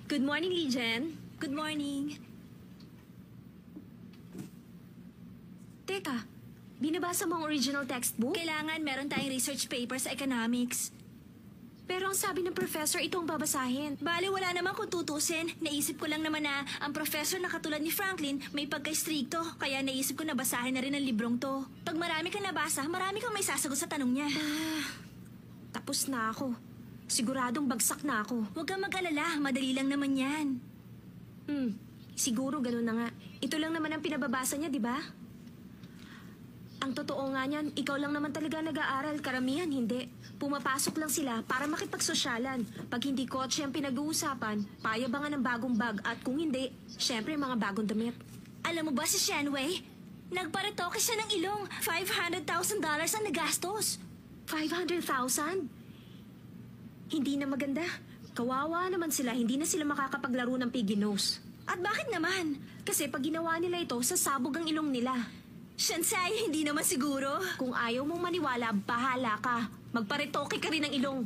Good morning, Lijen. Good morning. Teka, binabasa mo ang original textbook? Kailangan meron tayong research paper sa economics. Pero ang sabi ng professor, ito ang babasahin. Bale, wala naman kung tutusin. Naisip ko lang naman na ang professor na katulad ni Franklin may pagka-stricto. Kaya naisip ko na basahin na rin ang librong to. Pag marami kang nabasa, marami kang may sasagot sa tanong niya. Tapos na ako. Siguradong bagsak na ako. Huwag kang mag-alala, madali lang naman yan. Siguro ganun na nga. Ito lang naman ang pinababasa niya, di ba? Ang totoo nga niyan, ikaw lang naman talaga nag-aaral, karamihan hindi. Pumapasok lang sila para makipagsosyalan. Pag hindi kotse ang pinag-uusapan, payabangan ng bagong bag at kung hindi, syempre mga bagong damit. Alam mo ba si Shenwei? Nagparetoke siya ng ilong. $500,000 ang nagastos. 500,000? Hindi na maganda. Kawawa naman sila, hindi na sila makakapaglaro ng piggy nose. At bakit naman? Kasi pag ginawa nila ito, sasabog ang ilong nila. Shansai, hindi naman siguro. Kung ayaw mong maniwala, bahala ka. Magparetoke ka rin ng ilong.